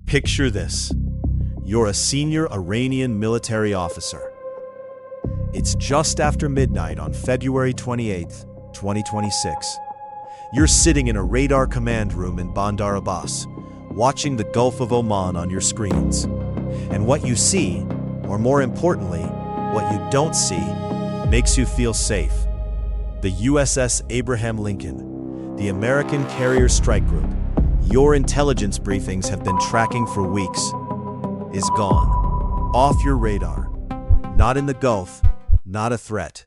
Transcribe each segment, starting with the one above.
Picture this. You're a senior Iranian military officer. It's just after midnight on February 28, 2026. You're sitting in a radar command room in Bandar Abbas, watching the Gulf of Oman on your screens. And what you see, or more importantly, what you don't see, makes you feel safe. The USS Abraham Lincoln, the American Carrier Strike Group, your intelligence briefings have been tracking for weeks, is gone. Off your radar. Not in the Gulf, not a threat.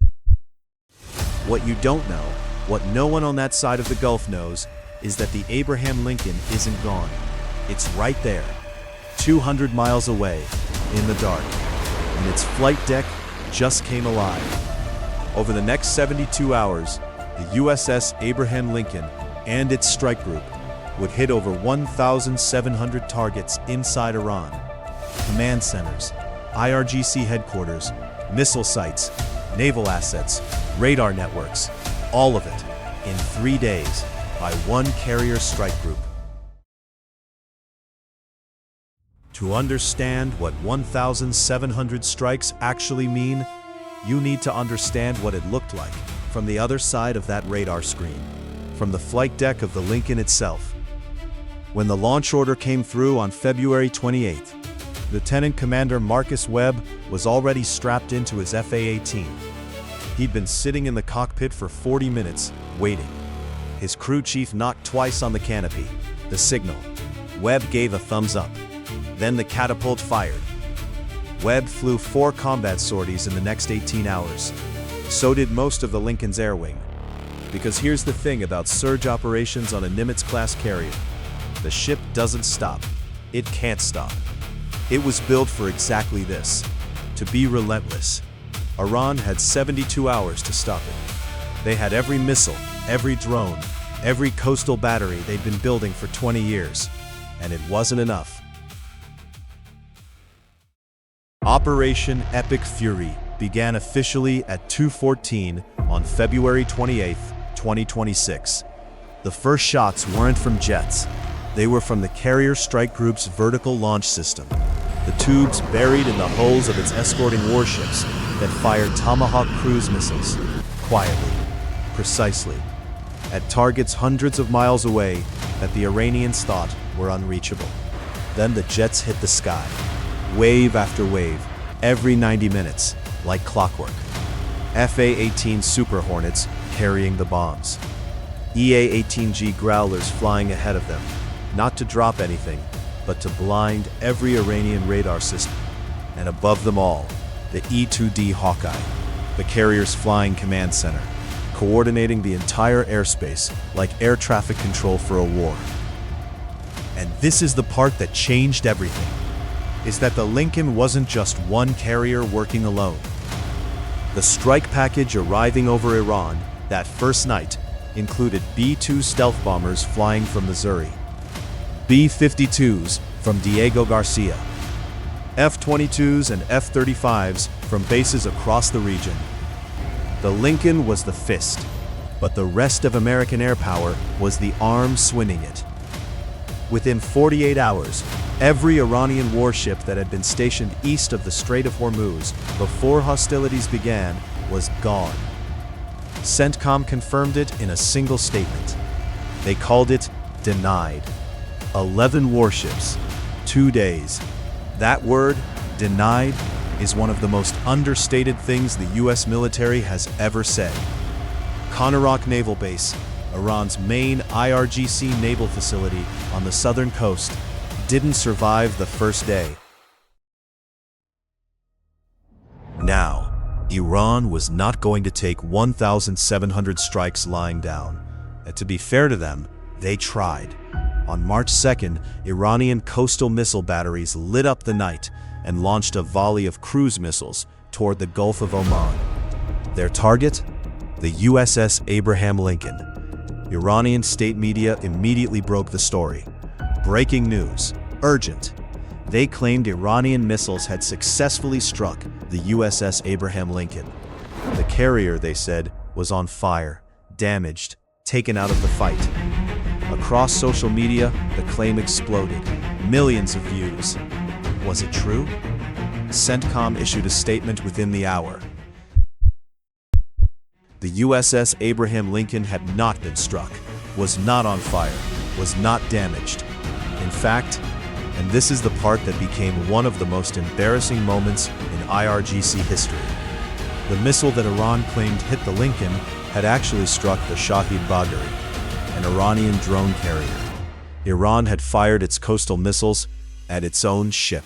What you don't know, what no one on that side of the Gulf knows, is that the Abraham Lincoln isn't gone. It's right there, 200 miles away, in the dark, and its flight deck just came alive. Over the next 72 hours, the USS Abraham Lincoln and its strike group would hit over 1,700 targets inside Iran. Command centers, IRGC headquarters, missile sites, naval assets, radar networks, all of it in 3 days by one carrier strike group. To understand what 1,700 strikes actually mean, you need to understand what it looked like from the other side of that radar screen, from the flight deck of the Lincoln itself. When the launch order came through on February 28th, Lieutenant Commander Marcus Webb was already strapped into his FA-18. He'd been sitting in the cockpit for 40 minutes, waiting. His crew chief knocked twice on the canopy, the signal. Webb gave a thumbs up. Then the catapult fired. Webb flew 4 combat sorties in the next 18 hours. So did most of the Lincoln's air wing. Because here's the thing about surge operations on a Nimitz-class carrier. The ship doesn't stop. It can't stop. It was built for exactly this, to be relentless. Iran had 72 hours to stop it. They had every missile, every drone, every coastal battery they'd been building for 20 years, and it wasn't enough. Operation Epic Fury began officially at 2:14 on February 28, 2026. The first shots weren't from jets. They were from the Carrier Strike Group's vertical launch system, the tubes buried in the hulls of its escorting warships that fired Tomahawk cruise missiles, quietly, precisely, at targets hundreds of miles away that the Iranians thought were unreachable. Then the jets hit the sky, wave after wave, every 90 minutes, like clockwork. FA-18 Super Hornets carrying the bombs. EA-18G Growlers flying ahead of them, not to drop anything, but to blind every Iranian radar system. And above them all, the E-2D Hawkeye, the carrier's flying command center, coordinating the entire airspace like air traffic control for a war. And this is the part that changed everything, is that the Lincoln wasn't just one carrier working alone. The strike package arriving over Iran that first night included B-2 stealth bombers flying from Missouri, B-52s from Diego Garcia, F-22s and F-35s from bases across the region. The Lincoln was the fist, but the rest of American air power was the arm swinging it. Within 48 hours, every Iranian warship that had been stationed east of the Strait of Hormuz before hostilities began was gone. CENTCOM confirmed it in a single statement. They called it denied. 11 warships, 2 days. That word, denied, is one of the most understated things the US military has ever said. Konarak Naval Base, Iran's main IRGC naval facility on the southern coast, didn't survive the first day. Now, Iran was not going to take 1,700 strikes lying down. And to be fair to them, they tried. On March 2nd, Iranian coastal missile batteries lit up the night and launched a volley of cruise missiles toward the Gulf of Oman. Their target? The USS Abraham Lincoln. Iranian state media immediately broke the story. Breaking news. Urgent. They claimed Iranian missiles had successfully struck the USS Abraham Lincoln. The carrier, they said, was on fire, damaged, taken out of the fight. Across social media, the claim exploded. millions of views. Was it true? CENTCOM issued a statement within the hour. The USS Abraham Lincoln had not been struck, was not on fire, was not damaged. In fact, and this is the part that became one of the most embarrassing moments in IRGC history, the missile that Iran claimed hit the Lincoln had actually struck the Shahid Bagheri, an Iranian drone carrier. Iran had fired its coastal missiles at its own ship.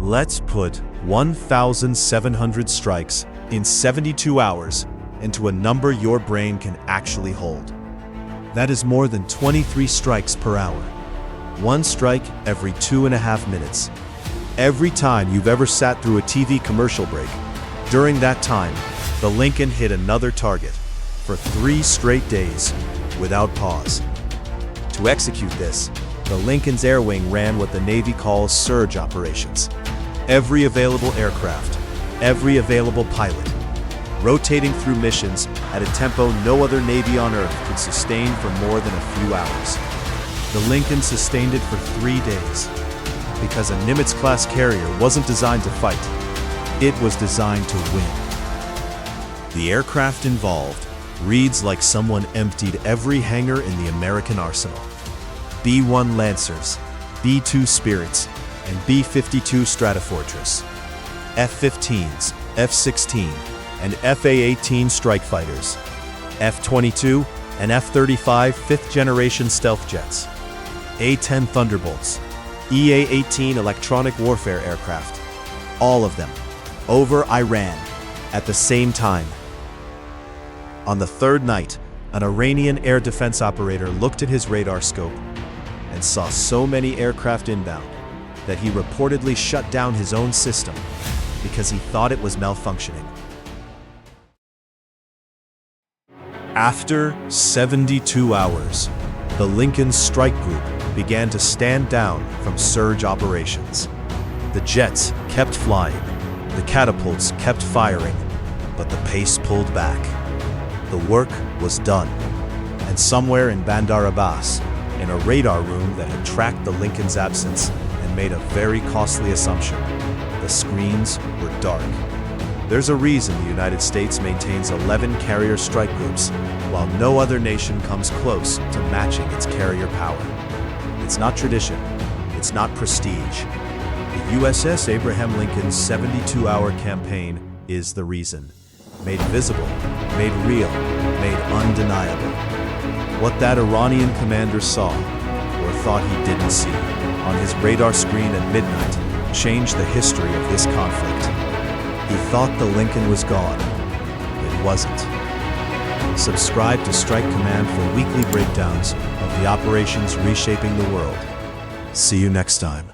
Let's put 1,700 strikes in 72 hours into a number your brain can actually hold. That is more than 23 strikes per hour. One strike every 2.5 minutes. Every time you've ever sat through a TV commercial break, during that time, the Lincoln hit another target for 3 straight days without pause. To execute this, the Lincoln's air wing ran what the Navy calls surge operations. Every available aircraft, every available pilot, rotating through missions at a tempo no other Navy on Earth could sustain for more than a few hours. The Lincoln sustained it for 3 days because a Nimitz-class carrier wasn't designed to fight. It was designed to win. The aircraft involved reads like someone emptied every hangar in the American arsenal. B-1 Lancers, B-2 Spirits, and B-52 Stratofortress, F-15s, F-16, and F-A-18 strike fighters, F-22 and F-35 fifth-generation stealth jets, A-10 Thunderbolts, EA-18 electronic warfare aircraft, all of them, over Iran, at the same time. On the third night, an Iranian air defense operator looked at his radar scope and saw so many aircraft inbound that he reportedly shut down his own system because he thought it was malfunctioning. After 72 hours, the Lincoln strike group began to stand down from surge operations. The jets kept flying, the catapults kept firing, but the pace pulled back. The work was done, and somewhere in Bandar Abbas, in a radar room that had tracked the Lincoln's absence and made a very costly assumption, the screens were dark. There's a reason the United States maintains 11 carrier strike groups, while no other nation comes close to matching its carrier power. It's not tradition, it's not prestige. The USS Abraham Lincoln's 72-hour campaign is the reason. Made visible, made real, made undeniable. What that Iranian commander saw, or thought he didn't see, on his radar screen at midnight changed the history of this conflict. He thought the Lincoln was gone. It wasn't. Subscribe to Strike Command for weekly breakdowns of the operations reshaping the world. See you next time.